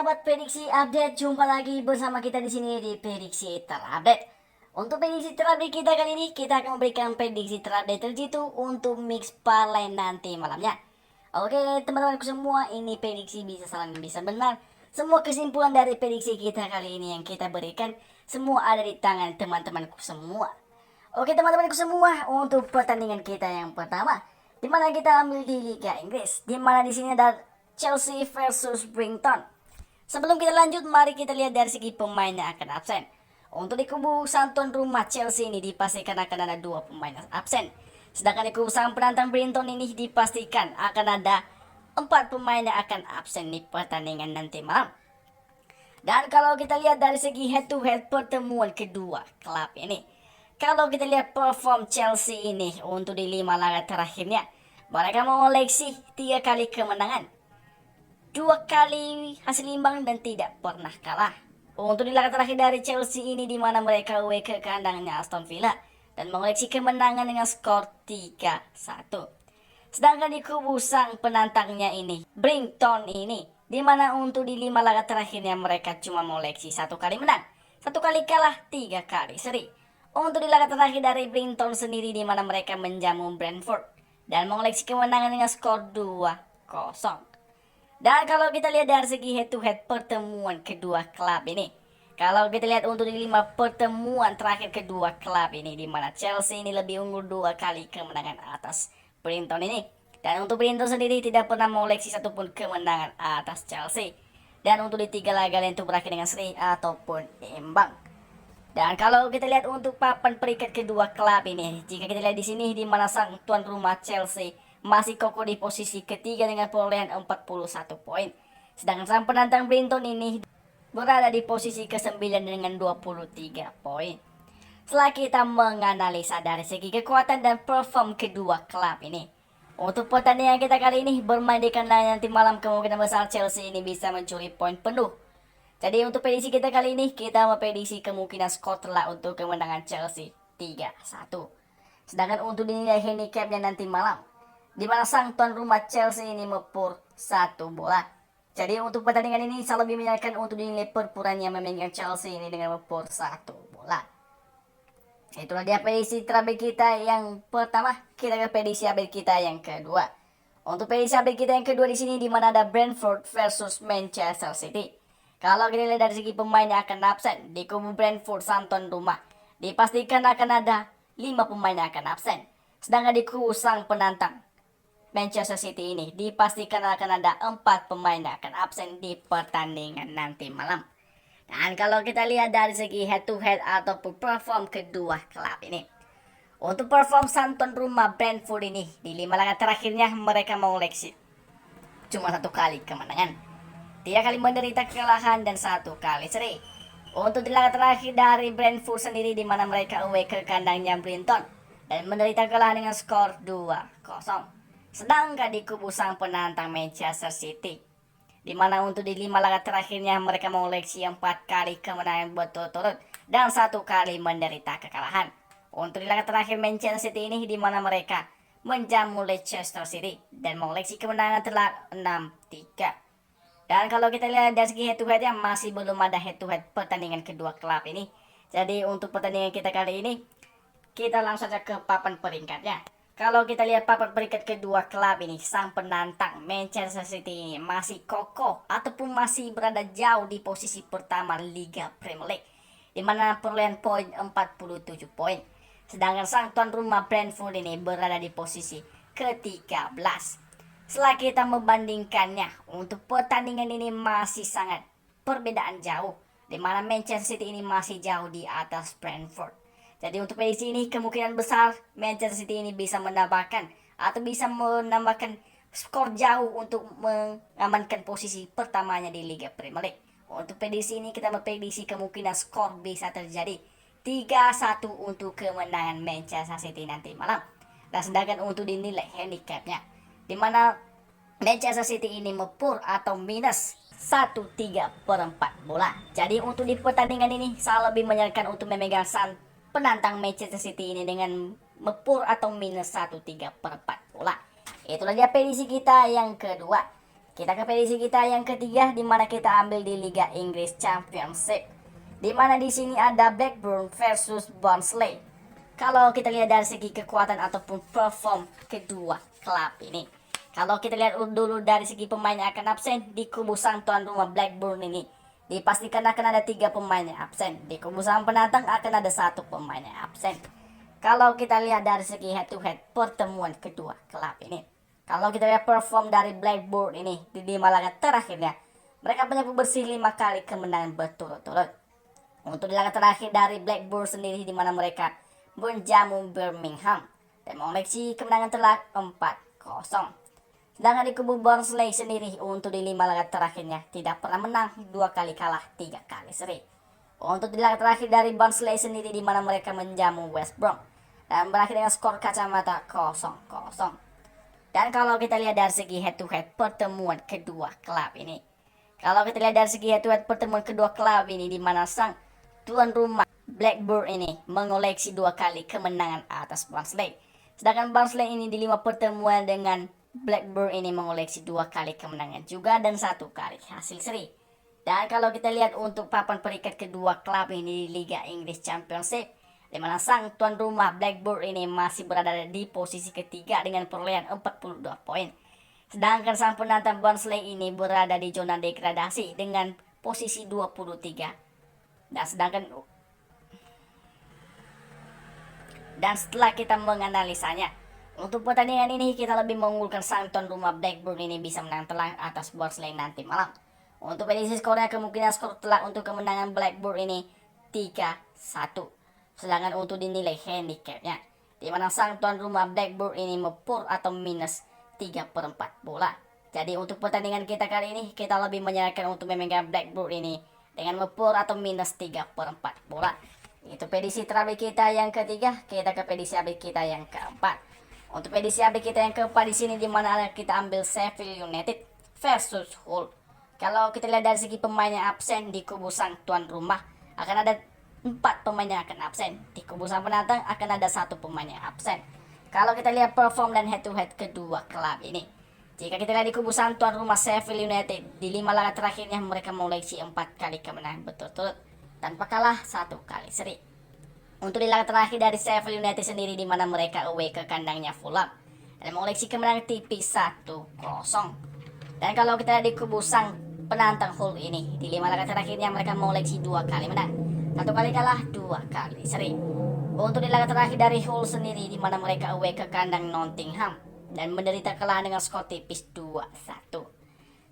sahabat prediksi update, jumpa lagi bersama kita di sini di prediksi terupdate. Untuk prediksi terupdate kita kali ini, kita akan memberikan prediksi terupdate terjitu untuk mix parlay nanti malamnya. Oke teman-temanku semua, ini prediksi bisa salah dan bisa benar. Semua kesimpulan dari prediksi kita kali ini yang kita berikan, semua ada di tangan teman-temanku semua. Oke teman-temanku semua, untuk pertandingan kita yang pertama, di mana kita ambil di Liga Inggris, di mana di sini ada Chelsea versus Brighton. Sebelum kita lanjut, mari kita lihat dari segi pemain yang akan absen. Untuk di kubu sang tuan rumah Chelsea ini dipastikan akan ada 2 pemain absen. Sedangkan di kubu sang penantang Brighton ini dipastikan akan ada 4 pemain yang akan absen di pertandingan nanti malam. Dan kalau kita lihat dari segi head to head pertemuan kedua klub ini, kalau kita lihat perform Chelsea ini untuk di 5 laga terakhirnya, mereka mengoleksi 3 kali kemenangan, 2 kali hasil imbang dan tidak pernah kalah. Untuk di laga terakhir dari Chelsea ini, di mana mereka away ke kandangnya Aston Villa dan mengoleksi kemenangan dengan skor 3-1. Sedangkan di kubu sang penantangnya ini, Brighton ini, di mana untuk di 5 laga terakhirnya mereka cuma mengoleksi 1 kali menang, 1 kali kalah, 3 kali seri. Untuk di laga terakhir dari Brighton sendiri, di mana mereka menjamu Brentford dan mengoleksi kemenangan dengan skor 2-0. Dan kalau kita lihat dari segi head to head pertemuan kedua klub ini, kalau kita lihat untuk di 5 pertemuan terakhir kedua klub ini, di mana Chelsea ini lebih unggul 2 kali kemenangan atas Brighton ini. Dan untuk Brighton sendiri tidak pernah mengoleksi satupun kemenangan atas Chelsea. Dan untuk di 3 laga itu berakhir dengan seri ataupun imbang. Dan kalau kita lihat untuk papan peringkat kedua klub ini, jika kita lihat di sini, di mana sang tuan rumah Chelsea masih kokoh di posisi ketiga dengan perolehan 41 poin. Sedangkan sang penantang Brighton ini berada di posisi ke-9 dengan 23 poin. Setelah kita menganalisa dari segi kekuatan dan perform kedua klub ini, untuk pertandingan kita kali ini bermain di kandang, nanti malam kemungkinan besar Chelsea ini bisa mencuri poin penuh. Jadi untuk prediksi kita kali ini, kita memprediksi kemungkinan skor telak untuk kemenangan Chelsea 3-1. Sedangkan untuk dinilai handicapnya nanti malam, di mana sang tuan rumah Chelsea ini mepur 1 bola. Jadi untuk pertandingan ini saya lebih menyarankan untuk dinilai perpuraan yang memegang Chelsea ini dengan mepur 1 bola. Itulah dia prediksi terupdate kita yang pertama. Kita ke prediksi update kita yang kedua. Untuk prediksi update kita yang kedua di sini, di mana ada Brentford versus Manchester City. Kalau kita lihat dari segi pemain yang akan absen di kubu Brentford sang tuan rumah, dipastikan akan ada 5 pemain yang akan absen. Sedangkan di kubu sang penantang Manchester City ini dipastikan akan ada 4 pemain yang akan absen di pertandingan nanti malam. Dan kalau kita lihat dari segi head to head ataupun perform kedua klub ini, untuk perform sang tuan rumah Brentford ini, di 5 laga terakhirnya mereka mengoleksi cuma 1 kali kemenangan, 3 kali menderita kekalahan dan 1 kali seri. Untuk di laga terakhir dari Brentford sendiri, di mana mereka away ke kandangnya Brighton dan menderita kekalahan dengan skor 2-0. Sedangkan di kubu sang penantang Manchester City, di mana untuk di 5 laga terakhirnya mereka mengoleksi 4 kali kemenangan berturut-turut dan 1 kali menderita kekalahan. Untuk di laga terakhir Manchester City ini, di mana mereka menjamu Leicester City dan mengoleksi kemenangan telak 6-3. Dan kalau kita lihat dari segi head to head, masih belum ada head to head pertandingan kedua klub ini. Jadi untuk pertandingan kita kali ini, kita langsung saja ke papan peringkatnya. Kalau kita lihat papan peringkat kedua klub ini, sang penantang Manchester City ini masih kokoh ataupun masih berada jauh di posisi pertama Liga Premier League, di mana perolehan poin 47 poin. Sedangkan sang tuan rumah Brentford ini berada di posisi ke-13. Setelah kita membandingkannya, untuk pertandingan ini masih sangat perbedaan jauh, di mana Manchester City ini masih jauh di atas Brentford. Jadi untuk prediksi ini kemungkinan besar Manchester City ini bisa menambahkan atau bisa menambahkan skor jauh untuk mengamankan posisi pertamanya di Liga Premier League. Untuk prediksi ini kita memprediksi kemungkinan skor bisa terjadi 3-1 untuk kemenangan Manchester City nanti malam. Dan sedangkan untuk dinilai handicapnya, di mana Manchester City ini mepur atau minus 1/3/4 bola. Jadi untuk di pertandingan ini saya lebih menyarankan untuk memegang sang penantang Manchester City ini dengan mepur atau minus 1/3/4 bola. Itulah dia prediksi kita yang kedua. Kita ke prediksi kita yang ketiga, di mana kita ambil di Liga Inggris Championship. Di mana di sini ada Blackburn versus Barnsley. Kalau kita lihat dari segi kekuatan ataupun perform kedua klub ini. Kalau kita lihat dulu dari segi pemain yang akan absen di kubu sang tuan rumah Blackburn ini, dipastikan akan ada 3 pemain yang absen. Di kubu sang penantang akan ada 1 pemain yang absen. Kalau kita lihat dari segi head to head pertemuan kedua klub ini, kalau kita lihat perform dari Blackburn ini di 5 laga terakhirnya, mereka punya bersih 5 kali kemenangan berturut-turut. Untuk di laga terakhir dari Blackburn sendiri, di mana mereka menjamu Birmingham dan mengoleksi kemenangan telak 4-0. Sedangkan di kubu Barnsley sendiri, untuk di 5 laga terakhirnya tidak pernah menang, 2 kali kalah, 3 kali seri. Untuk di laga terakhir dari Barnsley sendiri, di mana mereka menjamu West Brom dan berakhir dengan skor kacamata 0-0. Dan kalau kita lihat dari segi head to head pertemuan kedua klub ini, kalau kita lihat dari segi head to head pertemuan kedua klub ini, di mana sang tuan rumah Blackburn ini mengoleksi 2 kali kemenangan atas Barnsley. Sedangkan Barnsley ini di 5 pertemuan dengan Blackburn ini mengoleksi 2 kali kemenangan juga dan 1 kali hasil seri. Dan kalau kita lihat untuk papan peringkat kedua klub ini di Liga Inggris Championship, di mana sang tuan rumah Blackburn ini masih berada di posisi ketiga dengan perolehan 42 poin. Sedangkan sang penantang Barnsley ini berada di zona degradasi dengan posisi 23. Dan setelah kita menganalisanya, untuk pertandingan ini kita lebih mengunggulkan sang tuan rumah Blackburn ini bisa menang telak atas Barnsley nanti malam. Untuk prediksi skornya, kemungkinan skor telak untuk kemenangan Blackburn ini 3-1. Sedangkan untuk dinilai handicapnya, di mana sang tuan rumah Blackburn ini mepur atau minus 3/4 bola. Jadi untuk pertandingan kita kali ini, kita lebih menyarankan untuk memegang Blackburn ini dengan mepur atau minus 3/4 bola. Itu prediksi terakhir kita yang ketiga. Kita ke prediksi update kita yang keempat. Untuk prediksi update kita yang keempat di sini, di mana kita ambil Sheffield United versus Hull. Kalau kita lihat dari segi pemain yang absen di kubu sang tuan rumah, akan ada 4 pemain yang akan absen. Di kubu sang penantang akan ada 1 pemain yang absen. Kalau kita lihat perform dan head to head kedua klub ini, jika kita lihat di kubu sang tuan rumah Sheffield United, di 5 laga terakhirnya mereka mengoleksi 4 kali kemenangan berturut-turut tanpa kalah, 1 kali seri. Untuk di laga terakhir dari Sheffield United sendiri, di mana mereka away ke kandangnya Fulham dan mengoleksi kemenangan tipis 1-0. Dan kalau kita lihat di kubu sang penantang Hull ini, di 5 laga terakhirnya mereka mengoleksi 2 kali menang, 1 kali kalah, 2 kali seri. Untuk di laga terakhir dari Hull sendiri, di mana mereka away ke kandang Nottingham dan menderita kalah dengan skor tipis 2-1.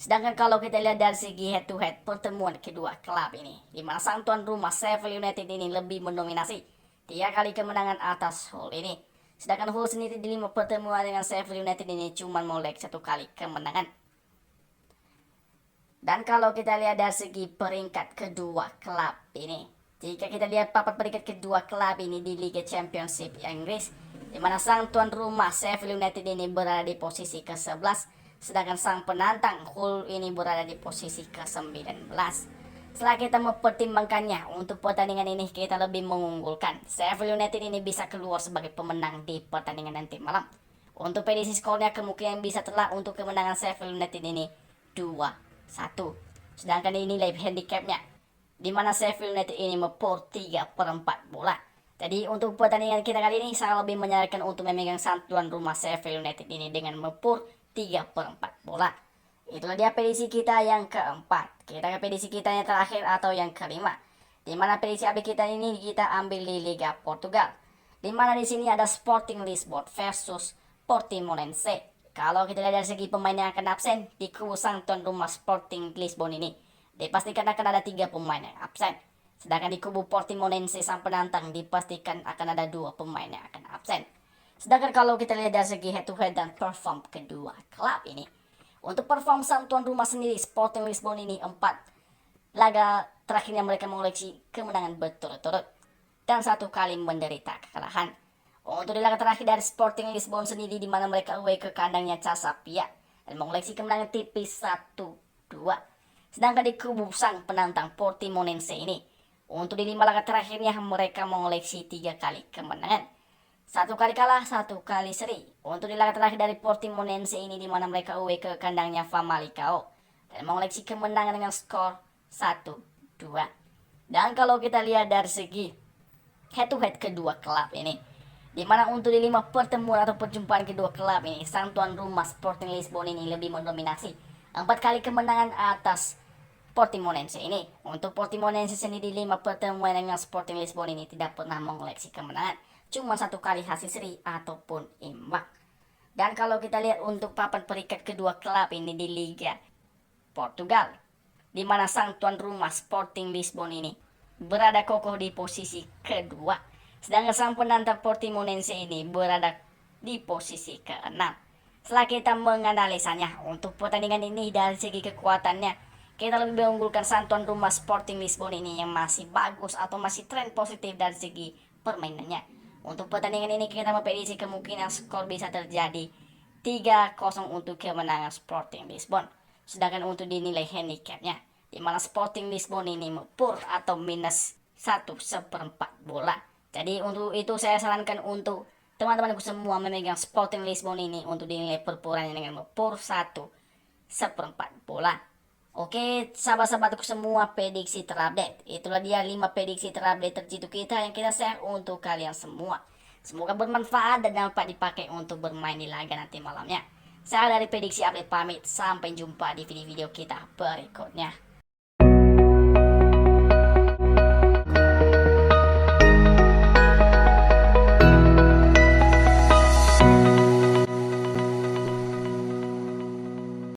Sedangkan kalau kita lihat dari segi head to head pertemuan kedua klub ini, di mana sang tuan rumah Sheffield United ini lebih mendominasi 3 kali kemenangan atas Hull ini. Sedangkan Hull sendiri di 5 pertemuan dengan Sheffield United ini cuma mengoleksi 1 kali kemenangan. Dan kalau kita lihat dari segi peringkat kedua klub ini, jika kita lihat papan peringkat kedua klub ini di Liga Championship Inggris, di mana sang tuan rumah Sheffield United ini berada di posisi ke-11, sedangkan sang penantang Hull ini berada di posisi ke-19. Setelah kita mempertimbangkannya, untuk pertandingan ini kita lebih mengunggulkan Sheffield United ini bisa keluar sebagai pemenang di pertandingan nanti malam. Untuk prediksi skornya, kemungkinan bisa telak untuk kemenangan Sheffield United ini 2-1. Sedangkan ini nilai handicapnya, di mana Sheffield United ini mepur 3/4 bola. Jadi untuk pertandingan kita kali ini, saya lebih menyarankan untuk memegang sang tuan rumah Sheffield United ini dengan mepur 3/4 bola. Itulah dia prediksi kita yang keempat. Kita ke prediksi kita yang terakhir atau yang kelima, di mana prediksi update kita ini kita ambil di Liga Portugal, di mana di sini ada Sporting Lisbon versus Portimonense. Kalau kita lihat dari segi pemain yang akan absen di kubu sang tuan rumah Sporting Lisbon ini, dipastikan akan ada 3 pemain yang absen. Sedangkan di kubu Portimonense sang penantang dipastikan akan ada 2 pemain yang akan absen. Sedangkan kalau kita lihat dari segi head to head dan perform kedua klub ini, untuk perform sang tuan rumah sendiri, Sporting Lisbon ini 4 laga terakhirnya mereka mengoleksi kemenangan berturut-turut dan 1 kali menderita kekalahan. Untuk di laga terakhir dari Sporting Lisbon sendiri, di mana mereka away ke kandangnya Casapia dan mengoleksi kemenangan tipis 1-2. Sedangkan di kubu sang penantang Portimonense ini, untuk di 5 laga terakhirnya mereka mengoleksi 3 kali kemenangan. Satu kali kalah, satu kali seri. Untuk di laga terakhir dari Portimonense ini di mana mereka away ke kandangnya Famalicão dan mengoleksi kemenangan dengan skor 1-2. Dan kalau kita lihat dari segi head to head kedua klub ini, di mana untuk di 5 pertemuan atau perjumpaan kedua klub ini, sang tuan rumah Sporting Lisbon ini lebih mendominasi 4 kali kemenangan atas Portimonense ini. Untuk Portimonense sendiri di 5 pertemuan dengan Sporting Lisbon ini tidak pernah mengoleksi kemenangan, cuma 1 kali hasil seri ataupun imbang. Dan kalau kita lihat untuk papan peringkat kedua klub ini di Liga Portugal, di mana sang tuan rumah Sporting Lisbon ini berada kokoh di posisi kedua, sedangkan sang penantang Portimonense ini berada di posisi keenam. Setelah kita menganalisanya untuk pertandingan ini dari segi kekuatannya, kita lebih mengunggulkan sang tuan rumah Sporting Lisbon ini yang masih bagus atau masih tren positif dari segi permainannya. Untuk pertandingan ini kita memprediksi kemungkinan skor bisa terjadi 3-0 untuk kemenangan Sporting Lisbon. Sedangkan untuk dinilai handicapnya, di mana Sporting Lisbon ini pur atau minus 1/4 bola. Jadi untuk itu saya sarankan untuk teman-temanku semua memegang Sporting Lisbon ini untuk dinilai perpuranya dengan pur 1/4 bola. Oke, sahabat-sahabatku semua, prediksi terupdate. Itulah dia 5 prediksi terupdate terjitu kita yang kita share untuk kalian semua. Semoga bermanfaat dan dapat dipakai untuk bermain di laga nanti malamnya. Saya dari prediksi update pamit, sampai jumpa di video-video kita berikutnya.